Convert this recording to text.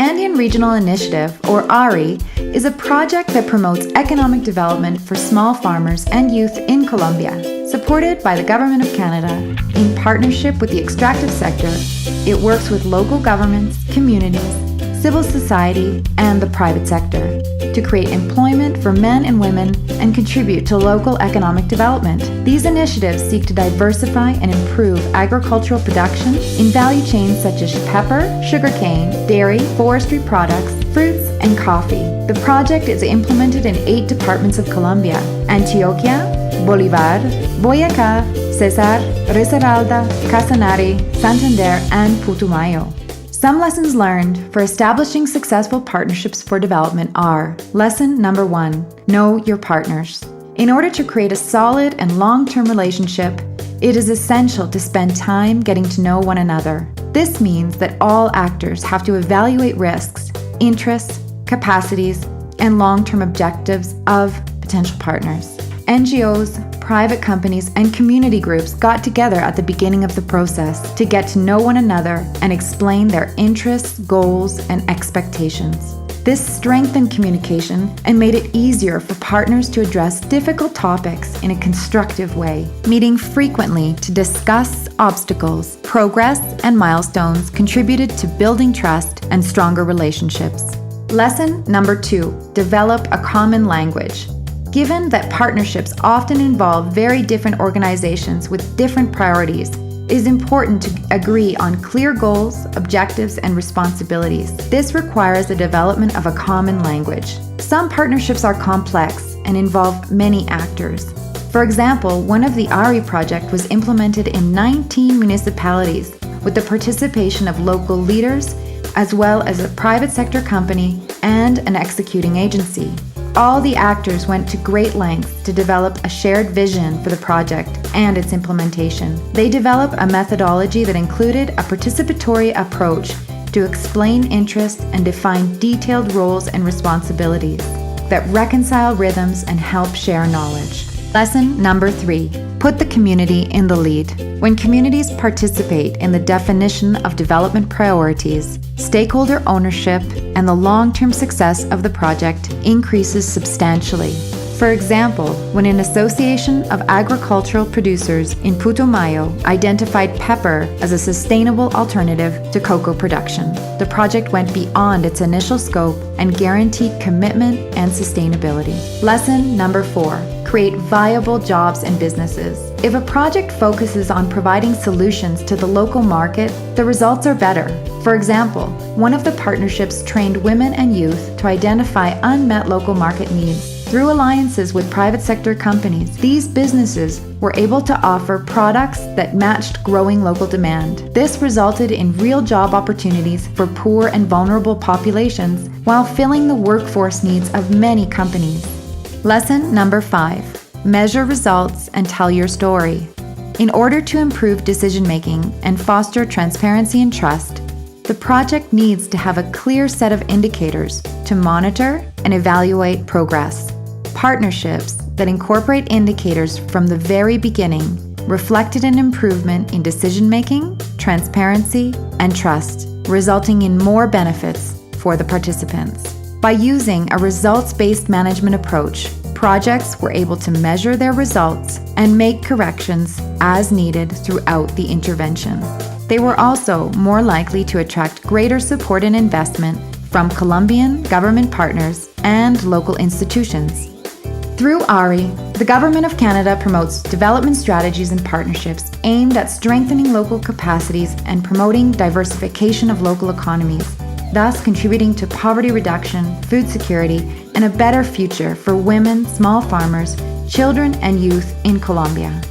Andean Regional Initiative, or ARI, is a project that promotes economic development for small farmers and youth in Colombia. Supported by the Government of Canada, in partnership with the extractive sector, it works with local governments, communities, civil society, and the private sector to create employment for men and women and contribute to local economic development. These initiatives seek to diversify and improve agricultural production in value chains such as pepper, sugarcane, dairy, forestry products, fruits, and coffee. The project is implemented in 8 departments of Colombia: Antioquia, Bolívar, Boyacá, Cesar, Risaralda, Casanare, Santander, and Putumayo. Some lessons learned for establishing successful partnerships for development are: Lesson number 1, know your partners. In order to create a solid and long-term relationship, it is essential to spend time getting to know one another. This means that all actors have to evaluate risks, interests, capacities, and long-term objectives of potential partners. NGOs, private companies, and community groups got together at the beginning of the process to get to know one another and explain their interests, goals, and expectations. This strengthened communication and made it easier for partners to address difficult topics in a constructive way. Meeting frequently to discuss obstacles, progress, and milestones contributed to building trust and stronger relationships. Lesson number 2, develop a common language. Given that partnerships often involve very different organizations with different priorities, it is important to agree on clear goals, objectives, and responsibilities. This requires the development of a common language. Some partnerships are complex and involve many actors. For example, one of the ARI project was implemented in 19 municipalities with the participation of local leaders, as well as a private sector company and an executing agency. All the actors went to great lengths to develop a shared vision for the project and its implementation. They developed a methodology that included a participatory approach to explain interests and define detailed roles and responsibilities that reconcile rhythms and help share knowledge. Lesson number 3, put the community in the lead. When communities participate in the definition of development priorities, stakeholder ownership and the long-term success of the project increases substantially. For example, when an association of agricultural producers in Putumayo identified pepper as a sustainable alternative to cocoa production, the project went beyond its initial scope and guaranteed commitment and sustainability. Lesson number 4, create viable jobs and businesses. If a project focuses on providing solutions to the local market, the results are better. For example, one of the partnerships trained women and youth to identify unmet local market needs. Through alliances with private sector companies, these businesses were able to offer products that matched growing local demand. This resulted in real job opportunities for poor and vulnerable populations while filling the workforce needs of many companies. Lesson number 5, measure results and tell your story. In order to improve decision-making and foster transparency and trust, the project needs to have a clear set of indicators to monitor and evaluate progress. Partnerships that incorporate indicators from the very beginning reflected an improvement in decision-making, transparency, and trust, resulting in more benefits for the participants. By using a results-based management approach, projects were able to measure their results and make corrections as needed throughout the intervention. They were also more likely to attract greater support and investment from Colombian government partners and local institutions. Through ARI, the Government of Canada promotes development strategies and partnerships aimed at strengthening local capacities and promoting diversification of local economies, thus contributing to poverty reduction, food security, and a better future for women, small farmers, children, and youth in Colombia.